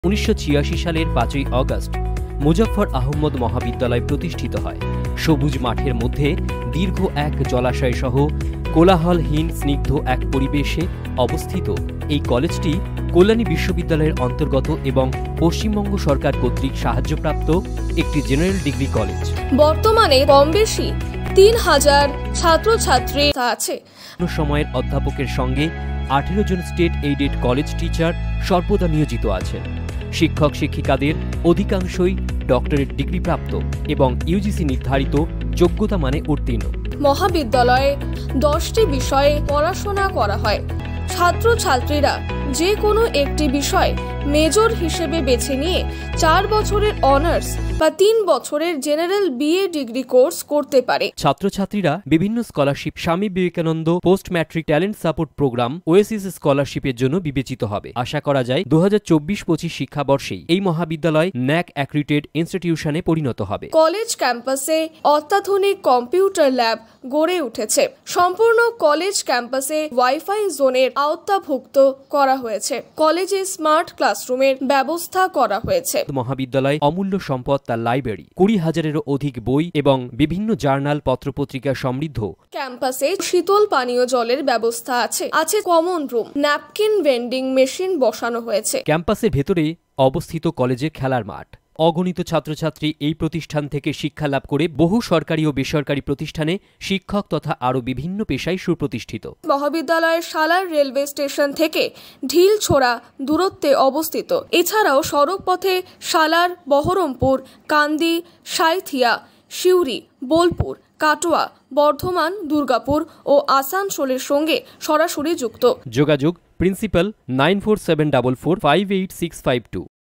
1986 সালের 5ই আগস্ট মুজফ্ফর আহমদ মহাবিদ্যালয় প্রতিষ্ঠিত হয়। সবুজ মাঠের মধ্যে দীর্ঘ এক জলাশয় সহ কোলাহলহীন স্নিগ্ধ এক পরিবেশে অবস্থিত এই কলেজটি কল্যাণী বিশ্ববিদ্যালয়ের অন্তর্গত এবং পশ্চিমবঙ্গ সরকার কর্তৃক সাহায্যপ্রাপ্ত একটি জেনারেল ডিগ্রি কলেজ। বর্তমানে কম বেশি 3000 ছাত্রছাত্রী আছে। সময়ের অধ্যাপকের সঙ্গে 18 জন স্টেট এইডেড কলেজ টিচার সর্বদা নিয়োজিত আছেন। শিক্ষক শিক্ষিকাদের অধিকাংশই ডক্টরেট ডিগ্রি প্রাপ্ত এবং ইউজিসি নির্ধারিত যোগ্যতা মানে উত্তীর্ণ। মহাবিদ্যালয়ে 10টি বিষয়ে পড়াশোনা করা হয়। ছাত্রছাত্রীরা যে কোনো একটি বিষয় মেজর হিসেবে বেছে নিয়ে 4 বছরের অনার্স বা 3 বছরের জেনারেল বিএ ডিগ্রি কোর্স করতে পারে। ছাত্রছাত্রীরা বিভিন্ন scholarship, Swami Vivekananda post matric talent support programme, OASIS স্কলারশিপের জন্য বিবেচিত হবে। আশা করা যায় 2024-25 শিক্ষাবর্ষেই এই মহাবিদ্যালয় ন্যাক অ্যাক্রিডিটেড ইনস্টিটিউশনে পরিণত হবে। কলেজ ক্যাম্পাসে অত্যাধুনিক কম্পিউটার ল্যাব গড়ে উঠেছে। সম্পূর্ণ কলেজ ক্যাম্পাসে ওয়াইফাই জোনের আওতাভুক্ত করা হয়েছে। কলেজে স্মার্ট ক্লাসরুমের ব্যবস্থা করা হয়েছে। মহাবিদ্যালয় অমূল্য সম্পদ তার লাইব্রেরি, 20,000-এরও অধিক বই এবং বিভিন্ন জার্নাল পত্রপত্রিকা সমৃদ্ধ। ক্যাম্পাসে শীতল পানীয় জলের ব্যবস্থা আছে common room, napkin vending machine বসানো হয়েছে। ক্যাম্পাসের ভেতরে অবস্থিত কলেজের খেলার মাঠ। অগণিত ছাত্রছাত্রী এই প্রতিষ্ঠান থেকে শিক্ষা লাভ করে বহু সরকারি ও বেসরকারি প্রতিষ্ঠানে শিক্ষক তথা আরও বিভিন্ন পেশায় সুপ্রতিষ্ঠিত। মহাবিদ্যালয়ের সালার রেলওয়ে স্টেশন থেকে ঢিলছোড়া দূরত্বে অবস্থিত। এছাড়াও সড়ক পথে সালার, বহরমপুর, কান্দি, সাঁইথিয়া, সিউড়ি, বোলপুর, কাটোয়া, বর্ধমান, দুর্গাপুর ও আসানসোলের সঙ্গে সরাসরি যুক্ত। যোগাযোগ প্রিন্সিপাল 9474458652।